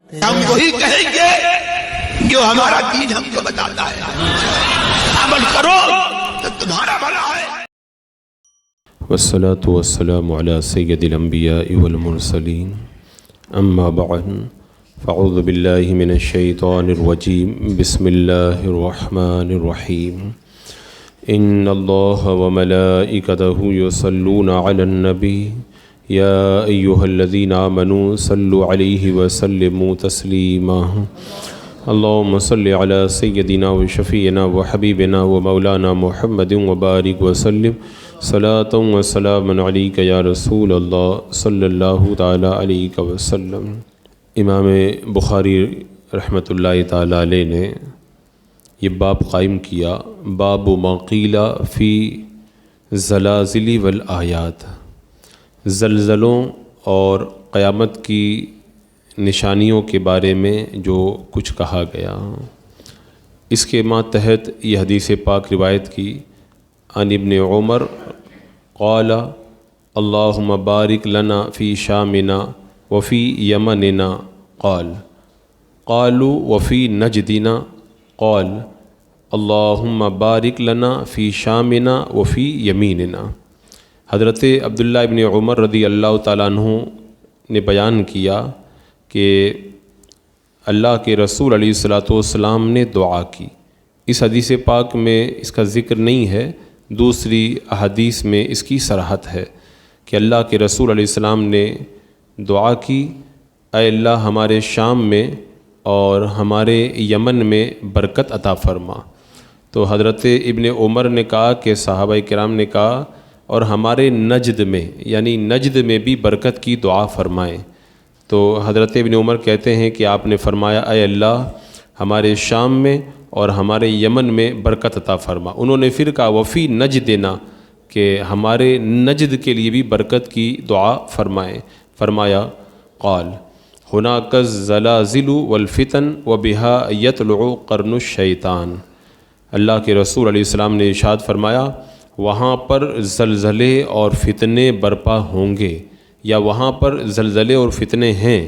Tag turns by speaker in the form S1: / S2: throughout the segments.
S1: ہم وہی کہیں گے جو ہمارا دین ہم کو بتاتا ہے، عمل کرو تو تمہارا بھلا ہے۔
S2: والصلاة والسلام على سید الانبیاء والمرسلین، اما بعد فاعوذ باللہ من الشیطان الرجیم، بسم اللہ الرحمن الرحیم۔ ان اللہ وملائکتہ یصلون علی النبی یا ایہا الذین آمنوا صلوا علیہ وسلموا تسلیما۔ اللہم صل علی سیدنا وشفیعنا وحبیبنا ومولانا محمد وبارک وسلم صلاۃ وسلام علیک یا رسول اللہ صلی اللہ تعالی علیہ وسلم۔ امام بخاری رحمۃ اللہ تعالی علیہ نے یہ باب قائم کیا، باب ما قیل فی زلازل والآیات، زلزلوں اور قیامت کی نشانیوں کے بارے میں جو کچھ کہا گیا۔ اس کے ماتحت یہ حدیث پاک روایت کی، عن ابن عمر قال اللہم بارک لنا فی شامنا وفی یمننا قال قالوا وفی نجدنا قال اللہم بارک لنا فی شامنا وفی یمیننا۔ حضرت عبداللہ ابن عمر رضی اللہ تعالیٰ عنہ نے بیان کیا کہ اللہ کے رسول علیہ الصلاۃ والسلام نے دعا کی۔ اس حدیث پاک میں اس کا ذکر نہیں ہے، دوسری احادیث میں اس کی صراحت ہے کہ اللہ کے رسول علیہ السلام نے دعا کی، اے اللہ ہمارے شام میں اور ہمارے یمن میں برکت عطا فرما۔ تو حضرت ابن عمر نے کہا کہ صحابہ کرام نے کہا اور ہمارے نجد میں، یعنی نجد میں بھی برکت کی دعا فرمائیں۔ تو حضرت ابن عمر کہتے ہیں کہ آپ نے فرمایا اے اللہ ہمارے شام میں اور ہمارے یمن میں برکت عطا فرما۔ انہوں نے پھر کہا وفی نجدنا، کہ ہمارے نجد کے لیے بھی برکت کی دعا فرمائیں۔ فرمایا قال هناك الزلازل والفتن وبها يطلع قرن الشیطان۔ اللہ کے رسول علیہ السلام نے ارشاد فرمایا وہاں پر زلزلے اور فتنے برپا ہوں گے، یا وہاں پر زلزلے اور فتنے ہیں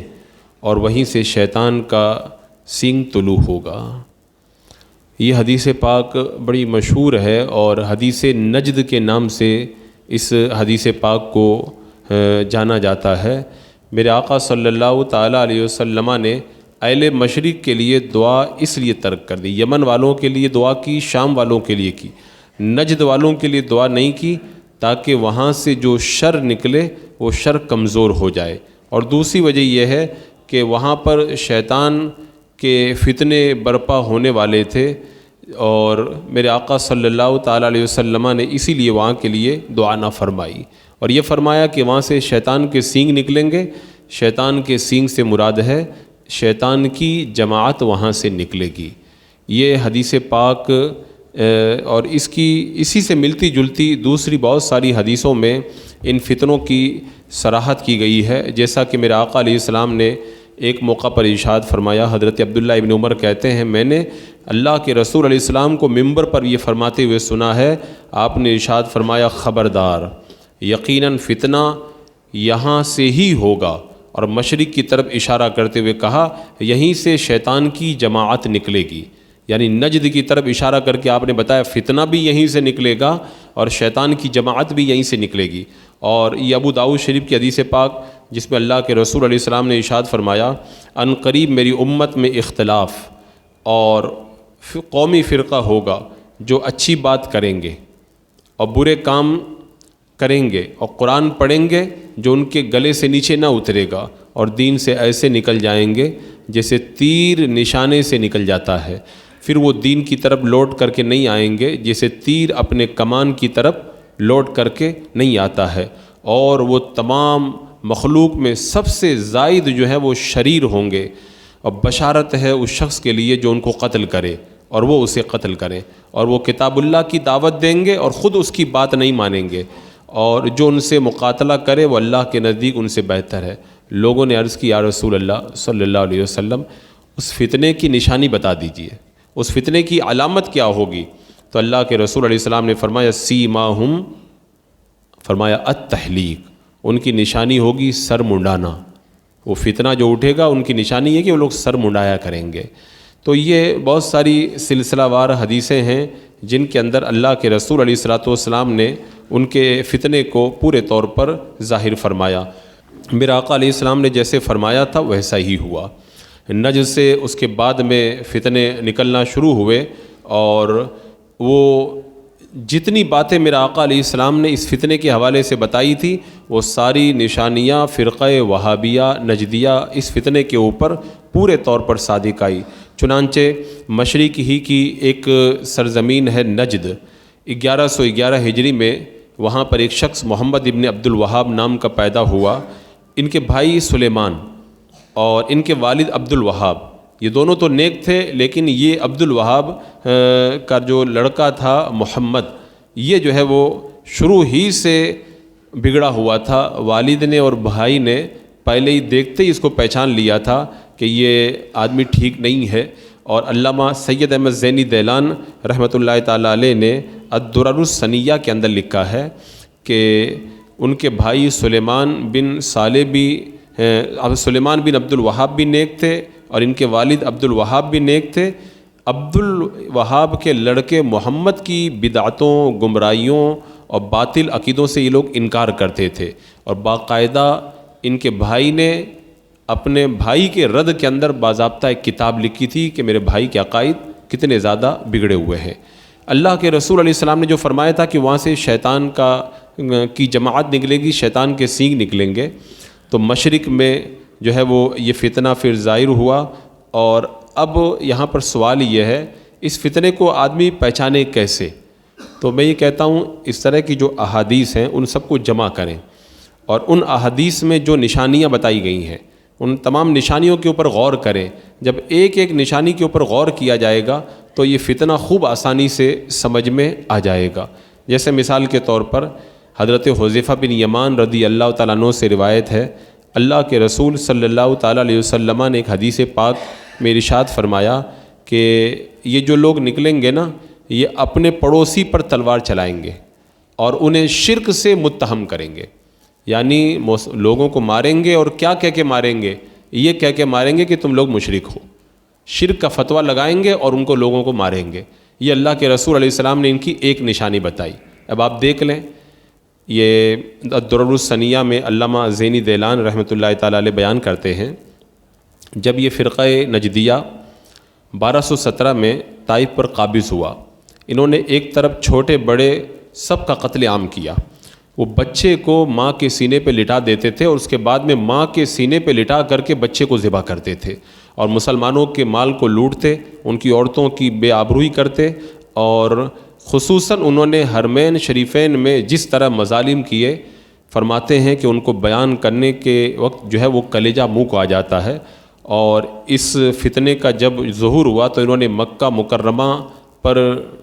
S2: اور وہیں سے شیطان کا سینگ طلوع ہوگا۔ یہ حدیث پاک بڑی مشہور ہے اور حدیث نجد کے نام سے اس حدیث پاک کو جانا جاتا ہے۔ میرے آقا صلی اللہ تعالیٰ علیہ وسلم نے اہل مشرق کے لیے دعا اس لیے ترک کر دی، یمن والوں کے لیے دعا کی، شام والوں کے لیے کی، نجد والوں کے لیے دعا نہیں کی، تاکہ وہاں سے جو شر نکلے وہ شر کمزور ہو جائے۔ اور دوسری وجہ یہ ہے کہ وہاں پر شیطان کے فتنے برپا ہونے والے تھے، اور میرے آقا صلی اللہ تعالیٰ علیہ وسلم نے اسی لیے وہاں کے لیے دعا نہ فرمائی، اور یہ فرمایا کہ وہاں سے شیطان کے سینگ نکلیں گے۔ شیطان کے سینگ سے مراد ہے شیطان کی جماعت وہاں سے نکلے گی۔ یہ حدیث پاک اور اسی سے ملتی جلتی دوسری بہت ساری حدیثوں میں ان فتنوں کی صراحت کی گئی ہے، جیسا کہ میرے آقا علیہ السلام نے ایک موقع پر ارشاد فرمایا۔ حضرت عبداللہ ابن عمر کہتے ہیں میں نے اللہ کے رسول علیہ السلام کو ممبر پر یہ فرماتے ہوئے سنا ہے، آپ نے ارشاد فرمایا خبردار یقیناً فتنہ یہاں سے ہی ہوگا، اور مشرق کی طرف اشارہ کرتے ہوئے کہا یہیں سے شیطان کی جماعت نکلے گی، یعنی نجد کی طرف اشارہ کر کے آپ نے بتایا فتنہ بھی یہیں سے نکلے گا اور شیطان کی جماعت بھی یہیں سے نکلے گی۔ اور یہ ابو داؤد شریف کی حدیث پاک جس میں اللہ کے رسول علیہ السلام نے ارشاد فرمایا ان قریب میری امت میں اختلاف اور قومی فرقہ ہوگا جو اچھی بات کریں گے اور برے کام کریں گے اور قرآن پڑھیں گے جو ان کے گلے سے نیچے نہ اترے گا، اور دین سے ایسے نکل جائیں گے جیسے تیر نشانے سے نکل جاتا ہے، پھر وہ دین کی طرف لوٹ کر کے نہیں آئیں گے جیسے تیر اپنے کمان کی طرف لوٹ کر کے نہیں آتا ہے، اور وہ تمام مخلوق میں سب سے زائد جو ہے وہ شریر ہوں گے، اور بشارت ہے اس شخص کے لیے جو ان کو قتل کرے اور وہ اسے قتل کریں، اور وہ کتاب اللہ کی دعوت دیں گے اور خود اس کی بات نہیں مانیں گے، اور جو ان سے مقاتلہ کرے وہ اللہ کے نزدیک ان سے بہتر ہے۔ لوگوں نے عرض کی یا رسول اللہ صلی اللہ علیہ وسلم اس فتنے کی نشانی بتا دیجئے، اس فتنے کی علامت کیا ہوگی؟ تو اللہ کے رسول علیہ السلام نے فرمایا سیماہم، فرمایا التحلیق، ان کی نشانی ہوگی سر منڈانا، وہ فتنہ جو اٹھے گا ان کی نشانی ہے کہ وہ لوگ سر منڈایا کریں گے۔ تو یہ بہت ساری سلسلہ وار حدیثیں ہیں جن کے اندر اللہ کے رسول علیہ الصلوۃ والسلام نے ان کے فتنے کو پورے طور پر ظاہر فرمایا۔ میرے آقا علیہ السلام نے جیسے فرمایا تھا ویسا ہی ہوا۔ نجد سے اس کے بعد میں فتنے نکلنا شروع ہوئے، اور وہ جتنی باتیں میرے آقا علیہ السلام نے اس فتنے کے حوالے سے بتائی تھی وہ ساری نشانیاں فرقہ وہابیہ نجدیہ اس فتنے کے اوپر پورے طور پر صادق آئی۔ چنانچہ مشرق ہی کی ایک سرزمین ہے نجد، 1111 ہجری میں وہاں پر ایک شخص محمد ابن عبد الوہاب نام کا پیدا ہوا۔ ان کے بھائی سلیمان اور ان کے والد عبد الوہاب، یہ دونوں تو نیک تھے، لیکن یہ عبد الوہاب کا جو لڑکا تھا محمد، یہ جو ہے وہ شروع ہی سے بگڑا ہوا تھا۔ والد نے اور بھائی نے پہلے ہی دیکھتے ہی اس کو پہچان لیا تھا کہ یہ آدمی ٹھیک نہیں ہے، اور علامہ سید احمد زینی دیلان رحمۃ اللہ تعالیٰ علیہ نے الدرر الثنیہ کے اندر لکھا ہے کہ ان کے بھائی سلیمان بن صالح بھی سلیمان بن عبد الوہاب بھی نیک تھے، اور ان کے والد عبد الوہاب بھی نیک تھے۔ عبد الوہاب کے لڑکے محمد کی بدعتوں، گمراہیوں اور باطل عقیدوں سے یہ لوگ انکار کرتے تھے، اور باقاعدہ ان کے بھائی نے اپنے بھائی کے رد کے اندر باضابطہ ایک کتاب لکھی تھی کہ میرے بھائی کے عقائد کتنے زیادہ بگڑے ہوئے ہیں۔ اللہ کے رسول علیہ السلام نے جو فرمایا تھا کہ وہاں سے شیطان کی جماعت نکلے گی، شیطان کے سینگ نکلیں گے، تو مشرق میں جو ہے وہ یہ فتنہ پھر ظاہر ہوا۔ اور اب یہاں پر سوال یہ ہے اس فتنے کو آدمی پہچانے کیسے؟ تو میں یہ کہتا ہوں اس طرح کی جو احادیث ہیں ان سب کو جمع کریں، اور ان احادیث میں جو نشانیاں بتائی گئی ہیں ان تمام نشانیوں کے اوپر غور کریں۔ جب ایک ایک نشانی کے اوپر غور کیا جائے گا تو یہ فتنہ خوب آسانی سے سمجھ میں آ جائے گا۔ جیسے مثال کے طور پر حضرت حذیفہ بن یمان رضی اللہ تعالیٰ عنہ سے روایت ہے، اللہ کے رسول صلی اللہ تعالیٰ علیہ وسلم نے ایک حدیث پاک میں ارشاد فرمایا کہ یہ جو لوگ نکلیں گے نا یہ اپنے پڑوسی پر تلوار چلائیں گے اور انہیں شرک سے متہم کریں گے، یعنی لوگوں کو ماریں گے، اور کیا کہہ کے ماریں گے؟ یہ کہہ کے ماریں گے کہ تم لوگ مشرک ہو، شرک کا فتویٰ لگائیں گے اور ان کو لوگوں کو ماریں گے۔ یہ اللہ کے رسول علیہ السلام نے ان کی ایک نشانی بتائی۔ اب آپ دیکھ لیں، یہ الدرر الثنیہ میں علامہ زینی دیلان رحمۃ اللہ تعالیٰ علیہ بیان کرتے ہیں، جب یہ فرقہ نجدیہ 1217 میں طائف پر قابض ہوا، انہوں نے ایک طرف چھوٹے بڑے سب کا قتل عام کیا۔ وہ بچے کو ماں کے سینے پہ لٹا دیتے تھے، اور اس کے بعد میں ماں کے سینے پہ لٹا کر کے بچے کو ذبح کرتے تھے، اور مسلمانوں کے مال کو لوٹتے، ان کی عورتوں کی بے آبروئی کرتے، اور خصوصاً انہوں نے حرمین شریفین میں جس طرح مظالم کیے، فرماتے ہیں کہ ان کو بیان کرنے کے وقت جو ہے وہ کلیجہ منہ کو آ جاتا ہے۔ اور اس فتنے کا جب ظہور ہوا تو انہوں نے مکہ مکرمہ پر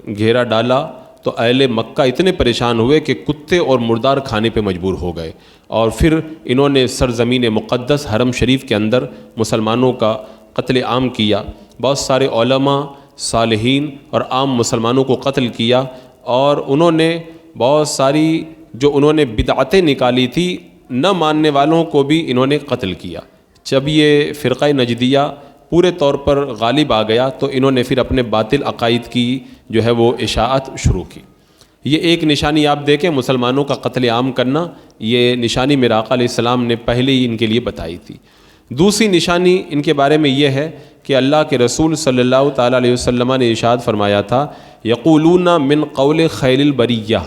S2: گھیرا ڈالا، تو اہل مکہ اتنے پریشان ہوئے کہ کتے اور مردار کھانے پہ مجبور ہو گئے، اور پھر انہوں نے سرزمین مقدس حرم شریف کے اندر مسلمانوں کا قتل عام کیا۔ بہت سارے علماء، صالحین اور عام مسلمانوں کو قتل کیا، اور انہوں نے بہت ساری جو انہوں نے بدعتیں نکالی تھی نہ ماننے والوں کو بھی انہوں نے قتل کیا۔ جب یہ فرقہ نجدیہ پورے طور پر غالب آ گیا تو انہوں نے پھر اپنے باطل عقائد کی جو ہے وہ اشاعت شروع کی۔ یہ ایک نشانی آپ دیکھیں، مسلمانوں کا قتل عام کرنا، یہ نشانی میرے آقا علیہ السلام نے پہلے ہی ان کے لیے بتائی تھی۔ دوسری نشانی ان کے بارے میں یہ ہے کہ اللہ کے رسول صلی اللہ تعالیٰ علیہ وسلم نے ارشاد فرمایا تھا، یقولون من قول خیر البریہ،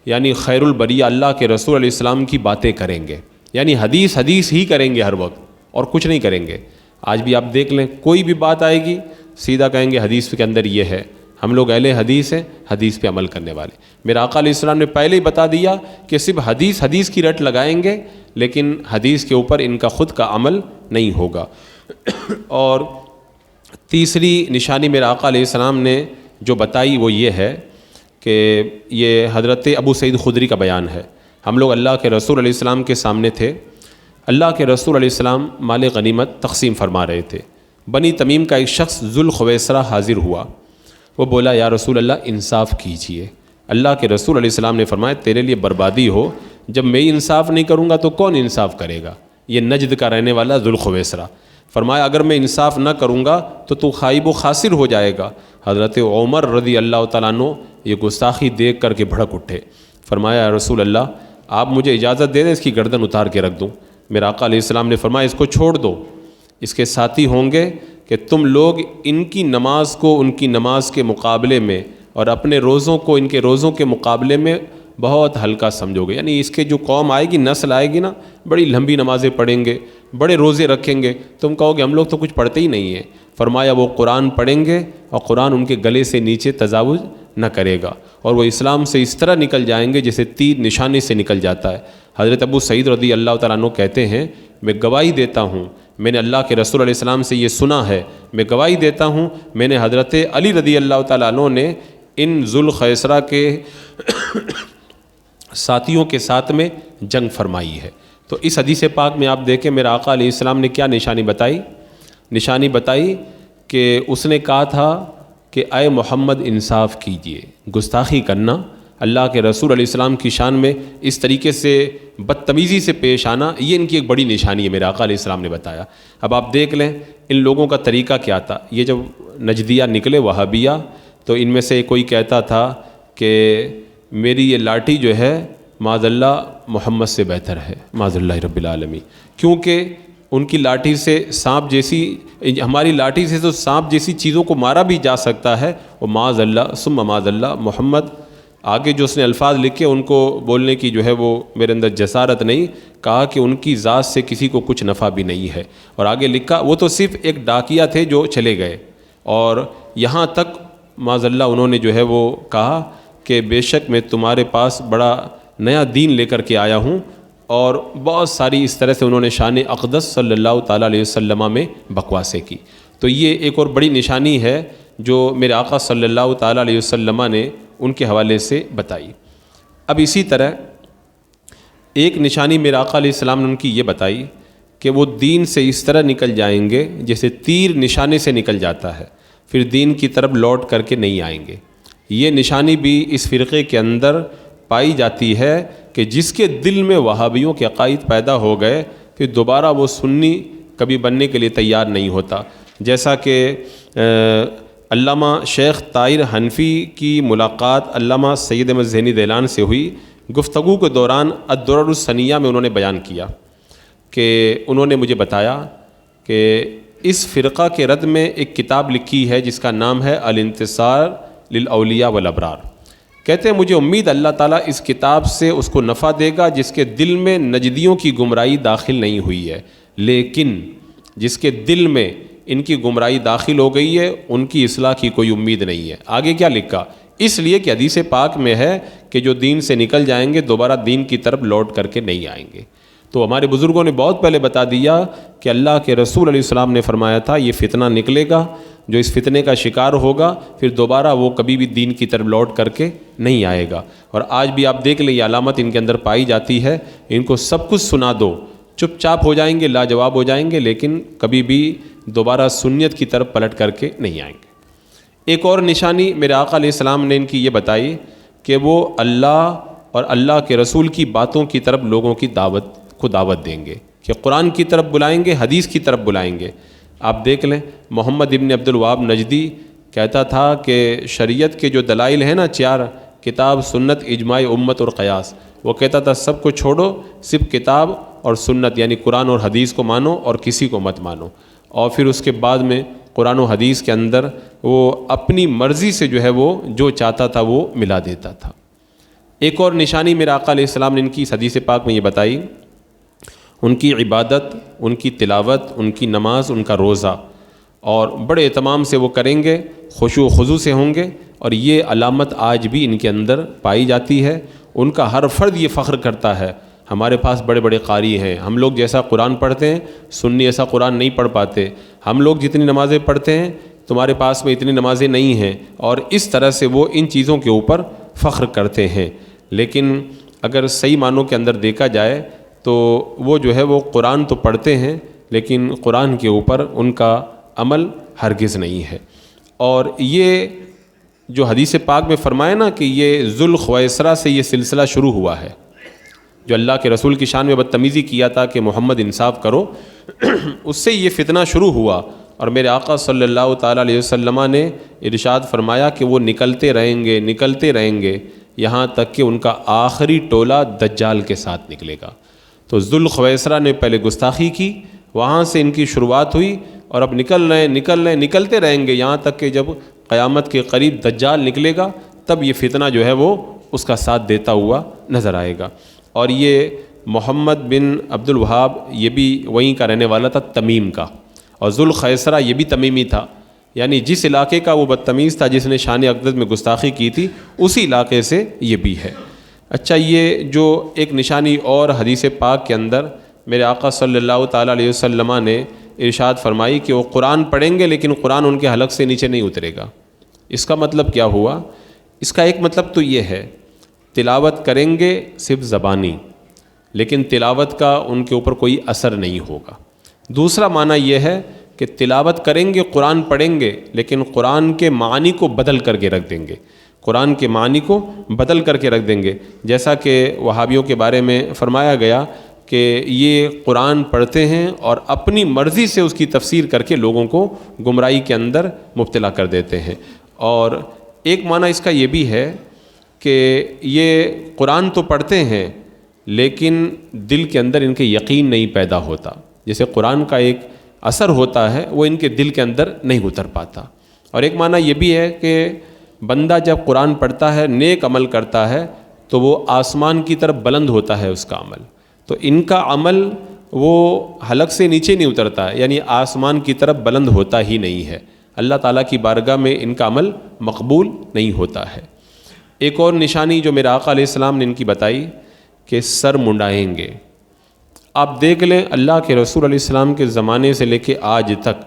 S2: یعنی خیر البریہ اللہ کے رسول علیہ السلام کی باتیں کریں گے، یعنی حدیث ہی کریں گے ہر وقت، اور کچھ نہیں کریں گے۔ آج بھی آپ دیکھ لیں، کوئی بھی بات آئے گی سیدھا کہیں گے حدیث کے اندر یہ ہے۔ ہم لوگ اہل حدیث ہیں، حدیث پہ عمل کرنے والے۔ میرا آقا علیہ السلام نے پہلے ہی بتا دیا کہ صرف حدیث کی رٹ لگائیں گے، لیکن حدیث کے اوپر ان کا خود کا عمل نہیں ہوگا۔ اور تیسری نشانی میرا آقا علیہ السلام نے جو بتائی وہ یہ ہے کہ یہ حضرت ابو سعید خدری کا بیان ہے۔ ہم لوگ اللہ کے رسول علیہ السلام کے سامنے تھے، اللہ کے رسول علیہ السلام مال غنیمت تقسیم فرما رہے تھے۔ بنی تمیم کا ایک شخص ذوالخویسرہ حاضر ہوا، وہ بولا یا رسول اللہ انصاف کیجئے۔ اللہ کے رسول علیہ السلام نے فرمایا تیرے لیے بربادی ہو، جب میں انصاف نہیں کروں گا تو کون انصاف کرے گا؟ یہ نجد کا رہنے والا ذوالخویسرہ۔ فرمایا اگر میں انصاف نہ کروں گا تو تو خائب و خاسر ہو جائے گا۔ حضرت عمر رضی اللہ تعالیٰ عنہ یہ گستاخی دیکھ کر کے بھڑک اٹھے۔ فرمایا رسول اللہ آپ مجھے اجازت دے دیں اس کی گردن اتار کے رکھ دوں۔ میرا آقا علیہ السلام نے فرمایا اس کو چھوڑ دو، اس کے ساتھی ہوں گے کہ تم لوگ ان کی نماز کو ان کی نماز کے مقابلے میں اور اپنے روزوں کو ان کے روزوں کے مقابلے میں بہت ہلکا سمجھو گے۔ یعنی اس کے جو قوم آئے گی، نسل آئے گی نا، بڑی لمبی نمازیں پڑھیں گے، بڑے روزے رکھیں گے، تم کہو گے ہم لوگ تو کچھ پڑھتے ہی نہیں ہیں۔ فرمایا وہ قرآن پڑھیں گے اور قرآن ان کے گلے سے نیچے تجاوز نہ کرے گا، اور وہ اسلام سے اس طرح نکل جائیں گے جیسے تیر نشانے سے نکل جاتا ہے۔ حضرت ابو سعید رضی اللہ تعالیٰ عنہ کہتے ہیں میں گواہی دیتا ہوں، میں نے اللہ کے رسول علیہ السلام سے یہ سنا ہے، میں گواہی دیتا ہوں میں نے حضرت علی رضی اللہ تعالیٰ عنہ نے ان ذوالخویسرہ کے ساتھیوں کے ساتھ میں جنگ فرمائی ہے۔ تو اس حدیث پاک میں آپ دیکھیں میرا آقا علیہ السلام نے کیا نشانی بتائی؟ نشانی بتائی کہ اس نے کہا تھا کہ اے محمد انصاف کیجئے۔ گستاخی کرنا، اللہ کے رسول علیہ السلام کی شان میں اس طریقے سے بدتمیزی سے پیش آنا، یہ ان کی ایک بڑی نشانی ہے، میرے آقا علیہ السلام نے بتایا۔ اب آپ دیکھ لیں ان لوگوں کا طریقہ کیا تھا۔ یہ جب نجدیہ نکلے وہابیہ، تو ان میں سے کوئی کہتا تھا کہ میری یہ لاٹھی جو ہے معاذ اللہ محمد سے بہتر ہے، معاذ اللہ رب العالمین، کیونکہ ان کی لاٹھی سے سانپ جیسی، ہماری لاٹھی سے تو سانپ جیسی چیزوں کو مارا بھی جا سکتا ہے، اور معاذ اللہ ثم معاذ اللہ محمد، آگے جو اس نے الفاظ لکھے ان کو بولنے کی جو ہے وہ میرے اندر جسارت نہیں، کہا کہ ان کی ذات سے کسی کو کچھ نفع بھی نہیں ہے، اور آگے لکھا وہ تو صرف ایک ڈاکیہ تھے جو چلے گئے، اور یہاں تک معاذ اللہ انہوں نے جو ہے وہ کہا کہ بے شک میں تمہارے پاس بڑا نیا دین لے کر کے آیا ہوں، اور بہت ساری اس طرح سے انہوں نے شان اقدس صلی اللہ تعالیٰ علیہ وسلم میں بکواسیں کی۔ تو یہ ایک اور بڑی نشانی ہے جو میرے آقا صلی اللہ تعالیٰ علیہ وسلم نے ان کے حوالے سے بتائی۔ اب اسی طرح ایک نشانی میرے آقا علیہ السلام نے ان کی یہ بتائی کہ وہ دین سے اس طرح نکل جائیں گے جیسے تیر نشانے سے نکل جاتا ہے، پھر دین کی طرف لوٹ کر کے نہیں آئیں گے۔ یہ نشانی بھی اس فرقے کے اندر پائی جاتی ہے کہ جس کے دل میں وہابیوں کے عقائد پیدا ہو گئے، پھر دوبارہ وہ سنی کبھی بننے کے لیے تیار نہیں ہوتا۔ جیسا کہ علامہ شیخ طاہر حنفی کی ملاقات علامہ سید احمد ذہنی دیلان سے ہوئی، گفتگو کے دوران الدرر الثنیہ میں انہوں نے بیان کیا کہ انہوں نے مجھے بتایا کہ اس فرقہ کے رد میں ایک کتاب لکھی ہے جس کا نام ہے الانتصار للاولیاء والابرار۔ کہتے ہیں مجھے امید اللہ تعالیٰ اس کتاب سے اس کو نفع دے گا جس کے دل میں نجدیوں کی گمراہی داخل نہیں ہوئی ہے، لیکن جس کے دل میں ان کی گمراہی داخل ہو گئی ہے ان کی اصلاح کی کوئی امید نہیں ہے۔ آگے کیا لکھا؟ اس لیے کہ حدیث پاک میں ہے کہ جو دین سے نکل جائیں گے دوبارہ دین کی طرف لوٹ کر کے نہیں آئیں گے۔ تو ہمارے بزرگوں نے بہت پہلے بتا دیا کہ اللہ کے رسول علیہ السلام نے فرمایا تھا یہ فتنہ نکلے گا، جو اس فتنے کا شکار ہوگا پھر دوبارہ وہ کبھی بھی دین کی طرف لوٹ کر کے نہیں آئے گا۔ اور آج بھی آپ دیکھ لیں یہ علامت ان کے اندر پائی جاتی ہے، ان کو سب کچھ سنا دو، چپ چاپ ہو جائیں گے، لاجواب ہو جائیں گے، لیکن کبھی بھی دوبارہ سنت کی طرف پلٹ کر کے نہیں آئیں گے۔ ایک اور نشانی میرے آقا علیہ السلام نے ان کی یہ بتائی کہ وہ اللہ اور اللہ کے رسول کی باتوں کی طرف لوگوں کی دعوت دیں گے، کہ قرآن کی طرف بلائیں گے، حدیث کی طرف بلائیں گے۔ آپ دیکھ لیں محمد ابن عبد الوہاب نجدی کہتا تھا کہ شریعت کے جو دلائل ہیں نا 4، کتاب، سنت، اجماع امت اور قیاس، وہ کہتا تھا سب کو چھوڑو، صرف کتاب اور سنت یعنی قرآن اور حدیث کو مانو اور کسی کو مت مانو۔ اور پھر اس کے بعد میں قرآن و حدیث کے اندر وہ اپنی مرضی سے جو ہے وہ جو چاہتا تھا وہ ملا دیتا تھا۔ ایک اور نشانی میرے آقا علیہ السلام نے ان کی اس حدیث پاک میں یہ بتائی، ان کی عبادت، ان کی تلاوت، ان کی نماز، ان کا روزہ، اور بڑے اہتمام سے وہ کریں گے، خشوع و خضوع سے ہوں گے، اور یہ علامت آج بھی ان کے اندر پائی جاتی ہے۔ ان کا ہر فرد یہ فخر کرتا ہے ہمارے پاس بڑے بڑے قاری ہیں، ہم لوگ جیسا قرآن پڑھتے ہیں سنی ایسا قرآن نہیں پڑھ پاتے، ہم لوگ جتنی نمازیں پڑھتے ہیں تمہارے پاس میں اتنی نمازیں نہیں ہیں، اور اس طرح سے وہ ان چیزوں کے اوپر فخر کرتے ہیں۔ لیکن اگر صحیح معنوں کے اندر دیکھا جائے تو وہ جو ہے وہ قرآن تو پڑھتے ہیں لیکن قرآن کے اوپر ان کا عمل ہرگز نہیں ہے۔ اور یہ جو حدیث پاک میں فرمایا نا کہ یہ ذوالخویسرہ سے یہ سلسلہ شروع ہوا ہے، جو اللہ کے رسول کی شان میں بدتمیزی کیا تھا کہ محمد انصاف کرو، اس سے یہ فتنہ شروع ہوا، اور میرے آقا صلی اللہ تعالیٰ علیہ وسلم نے ارشاد فرمایا کہ وہ نکلتے رہیں گے یہاں تک کہ ان کا آخری ٹولہ دجال کے ساتھ نکلے گا۔ تو ذوالخویسرہ نے پہلے گستاخی کی، وہاں سے ان کی شروعات ہوئی، اور اب نکلتے رہیں گے یہاں تک کہ جب قیامت کے قریب دجال نکلے گا تب یہ فتنہ جو ہے وہ اس کا ساتھ دیتا ہوا نظر آئے گا۔ اور یہ محمد بن عبد الوہاب یہ بھی وہیں کا رہنے والا تھا، تمیم کا، اور ذوالخیسرہ یہ بھی تمیمی تھا، یعنی جس علاقے کا وہ بدتمیز تھا جس نے شان اقدس میں گستاخی کی تھی اسی علاقے سے یہ بھی ہے۔ اچھا، یہ جو ایک نشانی اور حدیث پاک کے اندر میرے آقا صلی اللہ تعالیٰ علیہ وسلم نے ارشاد فرمائی کہ وہ قرآن پڑھیں گے لیکن قرآن ان کے حلق سے نیچے نہیں اترے گا۔ اس کا مطلب کیا ہوا؟ اس کا ایک مطلب تو یہ ہے تلاوت کریں گے صرف زبانی، لیکن تلاوت کا ان کے اوپر کوئی اثر نہیں ہوگا۔ دوسرا معنی یہ ہے کہ تلاوت کریں گے، قرآن پڑھیں گے، لیکن قرآن کے معنی کو بدل کر کے رکھ دیں گے، قرآن کے معنی کو بدل کر کے رکھ دیں گے، جیسا کہ وہابیوں کے بارے میں فرمایا گیا کہ یہ قرآن پڑھتے ہیں اور اپنی مرضی سے اس کی تفسیر کر کے لوگوں کو گمراہی کے اندر مبتلا کر دیتے ہیں۔ اور ایک معنی اس کا یہ بھی ہے کہ یہ قرآن تو پڑھتے ہیں لیکن دل کے اندر ان کے یقین نہیں پیدا ہوتا، جیسے قرآن کا ایک اثر ہوتا ہے وہ ان کے دل کے اندر نہیں اتر پاتا۔ اور ایک معنی یہ بھی ہے کہ بندہ جب قرآن پڑھتا ہے، نیک عمل کرتا ہے، تو وہ آسمان کی طرف بلند ہوتا ہے اس کا عمل، تو ان کا عمل وہ حلق سے نیچے نہیں اترتا ہے، یعنی آسمان کی طرف بلند ہوتا ہی نہیں ہے، اللہ تعالیٰ کی بارگاہ میں ان کا عمل مقبول نہیں ہوتا ہے۔ ایک اور نشانی جو میرے آقا علیہ السلام نے ان کی بتائی کہ سر منڈائیں گے۔ آپ دیکھ لیں اللہ کے رسول علیہ السلام کے زمانے سے لے کے آج تک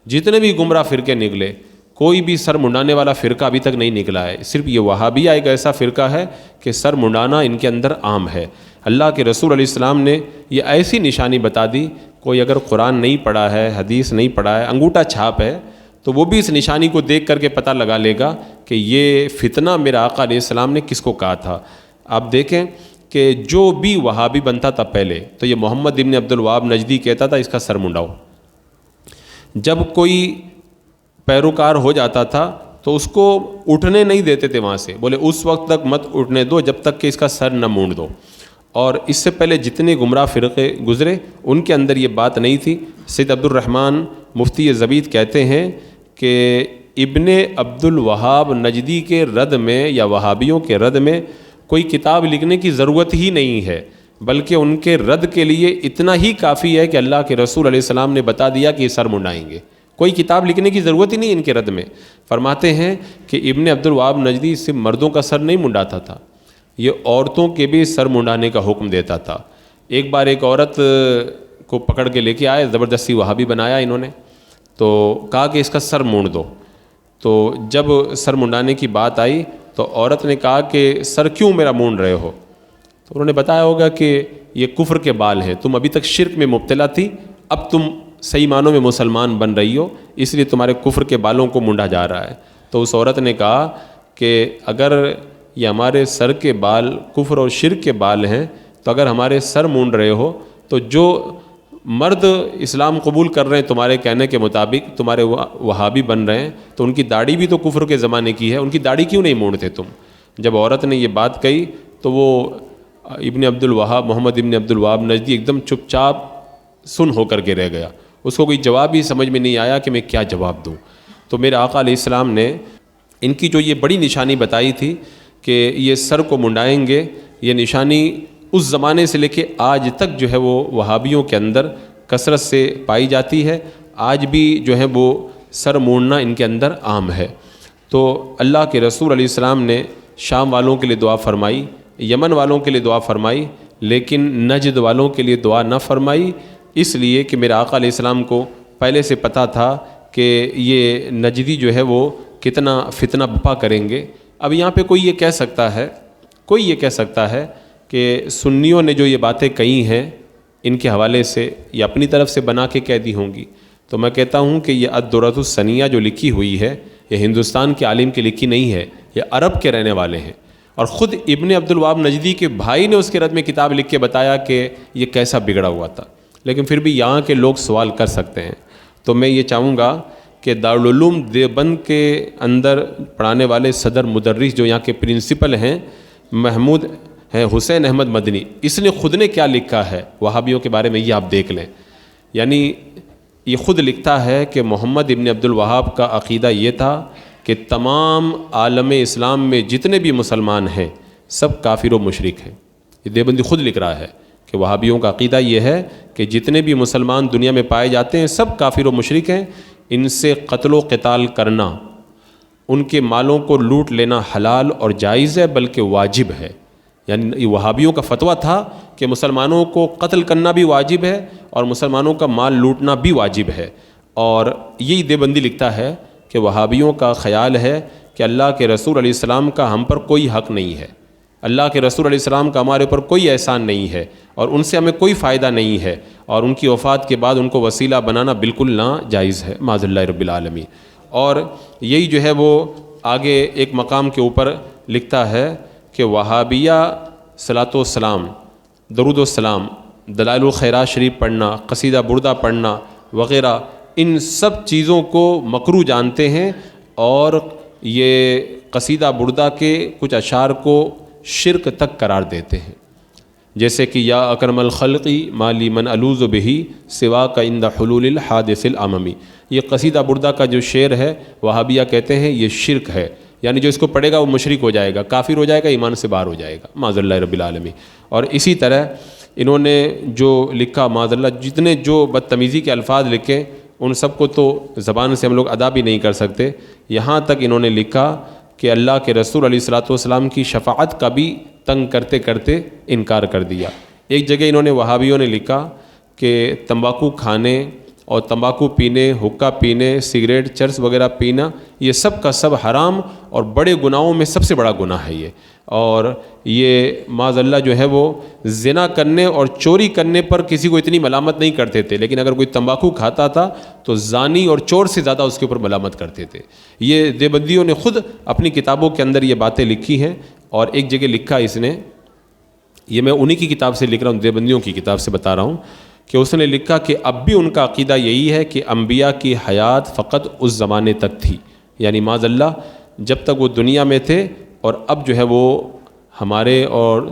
S2: جتنے بھی گمراہ فرقے نکلے، کوئی بھی سر منڈانے والا فرقہ ابھی تک نہیں نکلا ہے، صرف یہ وہابیہ ایک ایسا فرقہ ہے کہ سر منڈانا ان کے اندر عام ہے۔ اللہ کے رسول علیہ السلام نے یہ ایسی نشانی بتا دی، کوئی اگر قرآن نہیں پڑھا ہے، حدیث نہیں پڑھا ہے، انگوٹھا چھاپ ہے، تو وہ بھی اس نشانی کو دیکھ کر کے پتہ لگا لے گا کہ یہ فتنہ میرے آقا علیہ السلام نے کس کو کہا تھا۔ آپ دیکھیں کہ جو بھی وہابی بنتا تھا پہلے تو یہ محمد ابن عبد الوہاب نجدی کہتا تھا اس کا سر منڈاؤ۔ جب کوئی پیروکار ہو جاتا تھا تو اس کو اٹھنے نہیں دیتے تھے وہاں سے، بولے اس وقت تک مت اٹھنے دو جب تک کہ اس کا سر نہ مونڈ دو۔ اور اس سے پہلے جتنے گمراہ فرقے گزرے ان کے اندر یہ بات نہیں تھی۔ سید عبد الرحمن مفتی زبید کہتے ہیں کہ ابن عبد الوہاب نجدی کے رد میں یا وہابیوں کے رد میں کوئی کتاب لکھنے کی ضرورت ہی نہیں ہے، بلکہ ان کے رد کے لیے اتنا ہی کافی ہے کہ اللہ کے رسول علیہ السلام نے بتا دیا کہ یہ سر منڈائیں گے، کوئی کتاب لکھنے کی ضرورت ہی نہیں ان کے رد میں۔ فرماتے ہیں کہ ابن عبد الوہاب نجدی صرف مردوں کا سر نہیں منڈاتا تھا، یہ عورتوں کے بھی سر منڈانے کا حکم دیتا تھا۔ ایک بار ایک عورت کو پکڑ کے لے کے آئے، زبردستی وہابی بنایا انہوں نے، تو کہا کہ اس کا سر مونڈ دو۔ تو جب سر منڈانے کی بات آئی تو عورت نے کہا کہ سر کیوں میرا مونڈ رہے ہو؟ تو انہوں نے بتایا ہوگا کہ یہ کفر کے بال ہیں، تم ابھی تک شرک میں مبتلا تھی، اب تم صحیح معنوں میں مسلمان بن رہی ہو، اس لیے تمہارے کفر کے بالوں کو مونڈا جا رہا ہے۔ تو اس عورت نے کہا کہ اگر یہ ہمارے سر کے بال کفر اور شرک کے بال ہیں تو اگر ہمارے سر مونڈ رہے ہو تو جو مرد اسلام قبول کر رہے ہیں تمہارے کہنے کے مطابق، تمہارے وہابی بن رہے ہیں، تو ان کی داڑھی بھی تو کفر کے زمانے کی ہے، ان کی داڑھی کیوں نہیں مونڈتے تم؟ جب عورت نے یہ بات کہی تو وہ ابن عبد الوہاب محمد ابن عبد الوہاب نجدی ایک دم چپ چاپ سن ہو کر کے رہ گیا، اس کو کوئی جواب ہی سمجھ میں نہیں آیا کہ میں کیا جواب دوں۔ تو میرے آقا علیہ السلام نے ان کی جو یہ بڑی نشانی بتائی تھی کہ یہ سر کو منڈائیں گے، یہ نشانی اس زمانے سے لے کے آج تک جو ہے وہ وہابیوں کے اندر کثرت سے پائی جاتی ہے، آج بھی جو ہے وہ سر مونڈنا ان کے اندر عام ہے۔ تو اللہ کے رسول علیہ السلام نے شام والوں کے لیے دعا فرمائی، یمن والوں کے لیے دعا فرمائی، لیکن نجد والوں کے لیے دعا نہ فرمائی، اس لیے کہ میرے آقا علیہ السلام کو پہلے سے پتہ تھا کہ یہ نجدی جو ہے وہ کتنا فتنہ بپا کریں گے۔ اب یہاں پہ کوئی یہ کہہ سکتا ہے کہ سنیوں نے جو یہ باتیں کہی ہیں ان کے حوالے سے یا اپنی طرف سے بنا کے کہہ دی ہوں گی، تو میں کہتا ہوں کہ یہ الدرۃ الثنیہ جو لکھی ہوئی ہے یہ ہندوستان کے عالم کی لکھی نہیں ہے، یہ عرب کے رہنے والے ہیں، اور خود ابن عبد الوہاب نجدی کے بھائی نے اس کے رد میں کتاب لکھ کے بتایا کہ یہ کیسا بگڑا ہوا تھا، لیکن پھر بھی یہاں کے لوگ سوال کر سکتے ہیں۔ تو میں یہ چاہوں گا کہ دارالعلوم دیوبند کے اندر پڑھانے والے صدر مدرس جو یہاں کے پرنسپل ہیں محمود ہیں حسین احمد مدنی، اس نے خود نے کیا لکھا ہے وہابیوں کے بارے میں یہ آپ دیکھ لیں۔ یعنی یہ خود لکھتا ہے کہ محمد ابن عبد الوہاب کا عقیدہ یہ تھا کہ تمام عالم اسلام میں جتنے بھی مسلمان ہیں سب کافر و مشرک ہیں۔ یہ دیوبندی خود لکھ رہا ہے کہ وہابیوں کا عقیدہ یہ ہے کہ جتنے بھی مسلمان دنیا میں پائے جاتے ہیں سب کافر و مشرک ہیں، ان سے قتل و قتال کرنا، ان کے مالوں کو لوٹ لینا حلال اور جائز ہے بلکہ واجب ہے۔ یعنی یہ وہابیوں کا فتویٰ تھا کہ مسلمانوں کو قتل کرنا بھی واجب ہے اور مسلمانوں کا مال لوٹنا بھی واجب ہے۔ اور یہی دیوبندی لکھتا ہے کہ وہابیوں کا خیال ہے کہ اللہ کے رسول علیہ السلام کا ہم پر کوئی حق نہیں ہے، اللہ کے رسول علیہ السلام کا ہمارے اوپر کوئی احسان نہیں ہے اور ان سے ہمیں کوئی فائدہ نہیں ہے، اور ان کی وفات کے بعد ان کو وسیلہ بنانا بالکل ناجائز ہے، معاذ اللہ رب العالمین۔ اور یہی جو ہے وہ آگے ایک مقام کے اوپر لکھتا ہے کہ وہابیہ صلاۃ والسلام، درود والسلام، دلائل الخیرات شریف پڑھنا، قصیدہ بردہ پڑھنا وغیرہ ان سب چیزوں کو مکروہ جانتے ہیں، اور یہ قصیدہ بردہ کے کچھ اشعار کو شرک تک قرار دیتے ہیں، جیسے کہ یا اکرم الخلقی مالی من الوذ بہی سوا کا عند حلول الحادث العممی۔ یہ قصیدہ بردہ کا جو شعر ہے وہابیہ کہتے ہیں یہ شرک ہے، یعنی جو اس کو پڑھے گا وہ مشرک ہو جائے گا، کافر ہو جائے گا، ایمان سے باہر ہو جائے گا، معاذ اللہ رب العالمین۔ اور اسی طرح انہوں نے جو لکھا معاذ اللہ، جتنے جو بدتمیزی کے الفاظ لکھے ان سب کو تو زبان سے ہم لوگ ادا بھی نہیں کر سکتے، یہاں تک انہوں نے لکھا کہ اللہ کے رسول علیہ الصلوۃ والسلام کی شفاعت کا بھی تنگ کرتے کرتے انکار کر دیا۔ ایک جگہ انہوں نے وہابیوں نے لکھا کہ تمباکو کھانے اور تمباکو پینے، حقہ پینے، سگریٹ، چرس وغیرہ پینا یہ سب کا سب حرام اور بڑے گناہوں میں سب سے بڑا گناہ ہے یہ، اور یہ معاذ اللہ جو ہے وہ زنا کرنے اور چوری کرنے پر کسی کو اتنی ملامت نہیں کرتے تھے، لیکن اگر کوئی تمباکو کھاتا تھا تو زانی اور چور سے زیادہ اس کے اوپر ملامت کرتے تھے۔ یہ دیوبندیوں نے خود اپنی کتابوں کے اندر یہ باتیں لکھی ہیں، اور ایک جگہ لکھا اس نے، یہ میں انہی کی کتاب سے لکھ رہا ہوں، دیوبندیوں کی کتاب سے بتا رہا ہوں، کہ اس نے لکھا کہ اب بھی ان کا عقیدہ یہی ہے کہ انبیاء کی حیات فقط اس زمانے تک تھی، یعنی معاذ اللہ جب تک وہ دنیا میں تھے، اور اب جو ہے وہ ہمارے اور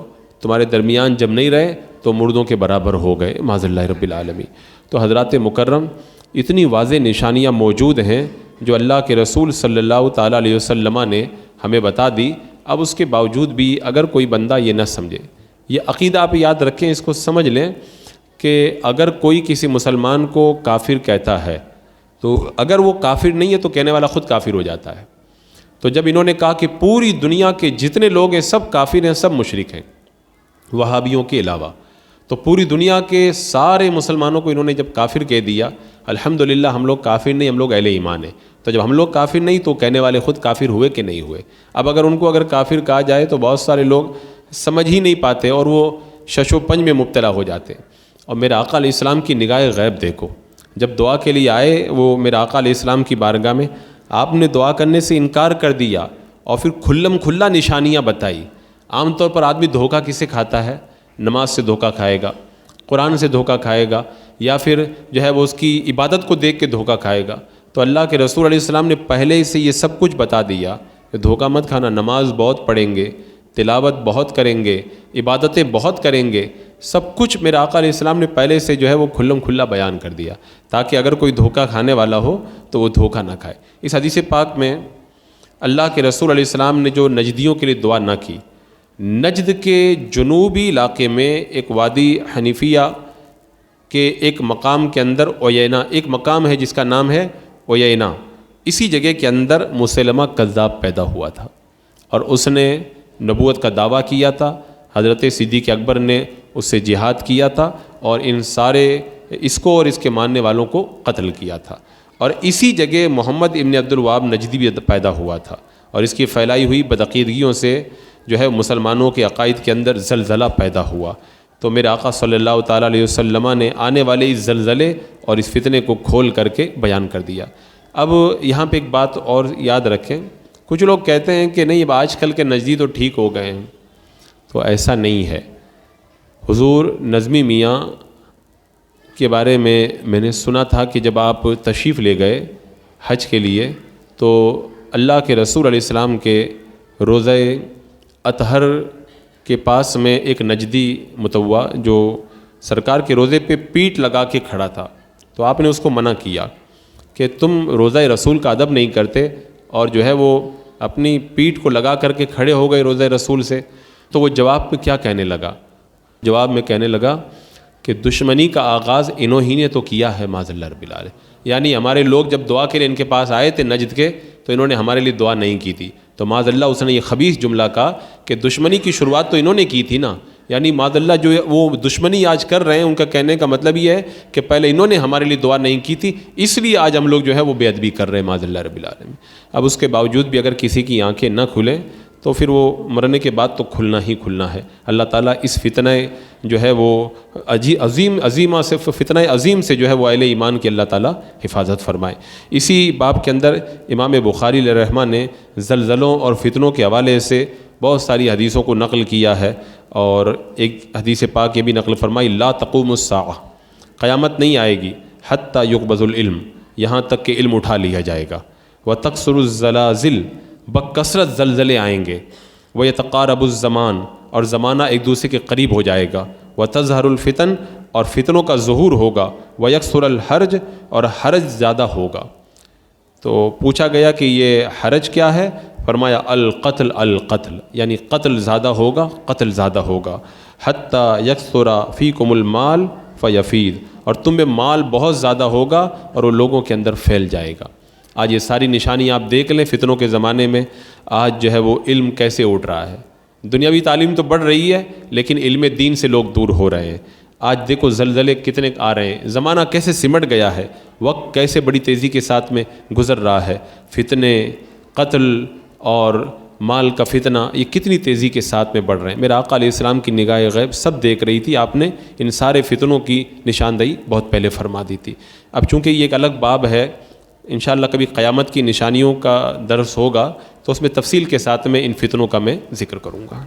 S2: تمہارے درمیان جب نہیں رہے تو مردوں کے برابر ہو گئے، معاذ اللہ رب العالمین۔ تو حضرات مکرم، اتنی واضح نشانیاں موجود ہیں جو اللہ کے رسول صلی اللہ تعالیٰ علیہ وسلم نے ہمیں بتا دی، اب اس کے باوجود بھی اگر کوئی بندہ یہ نہ سمجھے، یہ عقیدہ آپ یاد رکھیں، اس کو سمجھ لیں کہ اگر کوئی کسی مسلمان کو کافر کہتا ہے تو اگر وہ کافر نہیں ہے تو کہنے والا خود کافر ہو جاتا ہے۔ تو جب انہوں نے کہا کہ پوری دنیا کے جتنے لوگ ہیں سب کافر ہیں، سب مشرک ہیں وہابیوں کے علاوہ، تو پوری دنیا کے سارے مسلمانوں کو انہوں نے جب کافر کہہ دیا، الحمدللہ ہم لوگ کافر نہیں، ہم لوگ اہل ایمان ہیں۔ تو جب ہم لوگ کافر نہیں تو کہنے والے خود کافر ہوئے کہ نہیں ہوئے؟ اب اگر ان کو اگر کافر کہا جائے تو بہت سارے لوگ سمجھ ہی نہیں پاتے اور وہ شش و پنج میں مبتلا ہو جاتے ہیں۔ اور میرے آقا علیہ السلام کی نگاہ غیب دیکھو، جب دعا کے لیے آئے وہ میرے آقا علیہ السلام کی بارگاہ میں، آپ نے دعا کرنے سے انکار کر دیا اور پھر کھلم کھلا نشانیاں بتائی۔ عام طور پر آدمی دھوکہ کسے کھاتا ہے؟ نماز سے دھوکہ کھائے گا، قرآن سے دھوکہ کھائے گا، یا پھر جو ہے وہ اس کی عبادت کو دیکھ کے دھوکہ کھائے گا۔ تو اللہ کے رسول علیہ السلام نے پہلے سے یہ سب کچھ بتا دیا کہ دھوکہ مت کھانا، نماز بہت پڑھیں گے، تلاوت بہت کریں گے، عبادتیں بہت کریں گے، سب کچھ میرے آقا علیہ السلام نے پہلے سے جو ہے وہ کھلم کھلا بیان کر دیا، تاکہ اگر کوئی دھوکہ کھانے والا ہو تو وہ دھوکہ نہ کھائے۔ اس حدیث پاک میں اللہ کے رسول علیہ السلام نے جو نجدیوں کے لیے دعا نہ کی، نجد کے جنوبی علاقے میں ایک وادی حنیفیہ کے ایک مقام کے اندر عیینہ، ایک مقام ہے جس کا نام ہے عیینہ، اسی جگہ کے اندر مسیلمہ کذاب پیدا ہوا تھا، اور اس نے نبوت کا دعویٰ کیا تھا۔ حضرت صدیق اکبر نے اس سے جہاد کیا تھا اور ان سارے اس کو اور اس کے ماننے والوں کو قتل کیا تھا، اور اسی جگہ محمد ابن عبد الوہاب نجدی بھی پیدا ہوا تھا، اور اس کی پھیلائی ہوئی بدعقیدگیوں سے جو ہے مسلمانوں کے عقائد کے اندر زلزلہ پیدا ہوا۔ تو میرے آقا صلی اللہ تعالیٰ علیہ وسلم نے آنے والے اس زلزلے اور اس فتنے کو کھول کر کے بیان کر دیا۔ اب یہاں پہ ایک بات اور یاد رکھیں کچھ لوگ کہتے ہیں کہ نہیں اب آج کل کے نجدی تو ٹھیک ہو گئے ہیں، تو ایسا نہیں ہے۔ حضور نظمی میاں کے بارے میں نے سنا تھا کہ جب آپ تشریف لے گئے حج کے لیے تو اللہ کے رسول علیہ السلام کے روضہ اطہر کے پاس میں ایک نجدی متوع جو سرکار کے روضے پہ پیٹھ لگا کے کھڑا تھا، تو آپ نے اس کو منع کیا کہ تم روضہ رسول کا ادب نہیں کرتے اور جو ہے وہ اپنی پیٹھ کو لگا کر کے کھڑے ہو گئے روضہ رسول سے۔ تو وہ جواب میں کیا کہنے لگا؟ جواب میں کہنے لگا کہ دشمنی کا آغاز انہوں ہی نے تو کیا ہے معاذ اللہ رب العالمین، یعنی ہمارے لوگ جب دعا کے لیے ان کے پاس آئے تھے نجد کے تو انہوں نے ہمارے لیے دعا نہیں کی تھی، تو معاذ اللہ اس نے یہ خبیث جملہ کہا کہ دشمنی کی شروعات تو انہوں نے کی تھی نا، یعنی معاذ اللہ جو وہ دشمنی آج کر رہے ہیں ان کا کہنے کا مطلب یہ ہے کہ پہلے انہوں نے ہمارے لیے دعا نہیں کی تھی، اس لیے آج ہم لوگ جو ہے وہ بے ادبی کر رہے ہیں معاذ اللہ رب العالمین۔ اب اس کے باوجود بھی اگر کسی کی آنکھیں نہ کھلیں تو پھر وہ مرنے کے بعد تو کھلنا ہی کھلنا ہے۔ اللہ تعالیٰ اس فتنہ جو ہے وہ عظیمہ سے فتنہ عظیم سے جو ہے وہ اہل ایمان کی اللہ تعالیٰ حفاظت فرمائے۔ اسی باب کے اندر امام بخاری علیہ الرحمہ نے زلزلوں اور فتنوں کے حوالے سے بہت ساری حدیثوں کو نقل کیا ہے، اور ایک حدیث پاک یہ بھی نقل فرمائی لا تقوم الساعہ، قیامت نہیں آئے گی حتیٰ یقبض العلم، یہاں تک کہ علم اٹھا لیا جائے گا، وتکثر الزلازل، بکثرت زلزلے آئیں گے، ویتقارب الزمان، اور زمانہ ایک دوسرے کے قریب ہو جائے گا، وتظہر الفتن، اور فتنوں کا ظہور ہوگا، ویکثر الحرج، اور حرج زیادہ ہوگا۔ تو پوچھا گیا کہ یہ حرج کیا ہے؟ فرمایا القتل القتل، یعنی قتل زیادہ ہوگا، قتل زیادہ ہوگا، حتیٰ یکثر فیکم المال فیفید، اور تم میں مال بہت زیادہ ہوگا اور وہ لوگوں کے اندر پھیل جائے گا۔ آج یہ ساری نشانی آپ دیکھ لیں فتنوں کے زمانے میں، آج جو ہے وہ علم کیسے اٹھ رہا ہے۔ دنیاوی تعلیم تو بڑھ رہی ہے لیکن علم دین سے لوگ دور ہو رہے ہیں۔ آج دیکھو زلزلے کتنے آ رہے ہیں، زمانہ کیسے سمٹ گیا ہے، وقت کیسے بڑی تیزی کے ساتھ میں گزر رہا ہے، فتنے، قتل اور مال کا فتنہ یہ کتنی تیزی کے ساتھ میں بڑھ رہے ہیں۔ میرا آقا علیہ السلام کی نگاہ غیب سب دیکھ رہی تھی، آپ نے ان سارے فتنوں کی نشاندہی بہت پہلے فرما دی تھی۔ اب چونکہ یہ ایک الگ باب ہے، انشاءاللہ کبھی قیامت کی نشانیوں کا درس ہوگا تو اس میں تفصیل کے ساتھ میں ان فتنوں کا میں ذکر کروں گا۔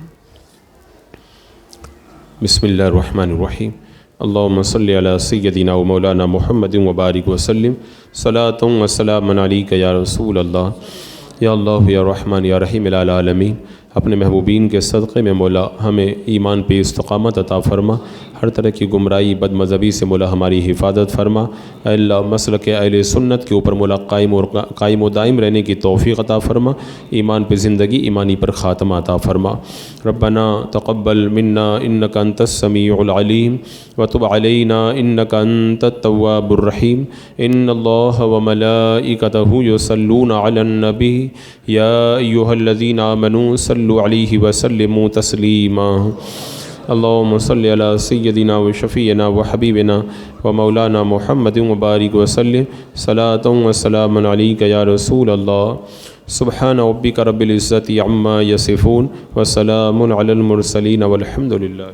S2: بسم اللہ الرحمن الرحیم، اللہم صلی علی سیدنا و مولانا محمد وبارک وسلم، صلاۃ و سلام علیک یا رسول اللہ، یا اللہ یا رحمان یا رحیم العالمین۔ اپنے محبوبین کے صدقے میں مولا ہمیں ایمان پہ استقامت عطا فرما، ہر طرح کی گمراہی بد مذہبی سے مولا ہماری حفاظت فرما۔ اے اللہ مسلک اہل سنت کے اوپر مولا قائم و دائم رہنے کی توفیق عطا فرما، ایمان پہ زندگی، ایمانی پر خاتمہ عطا فرما۔ ربنا تقبل منا انک انت السمیع العلیم وتب علینا انک انت التواب الرحیم۔ ان اللہ وملائکتہ یصلون علی النبی یا ایھا الذین آمنوا صلوا علیہ وسلموا تسلیما۔ اللہم صلی علی سیدنا و شفیعنا و حبیبنا و مولانا محمد وبارک وسلم، صلاۃ و سلام علیک یا رسول اللہ۔ سبحان ربک رب العزۃ عما یصفون وسلام علی المرسلین والحمد للہ۔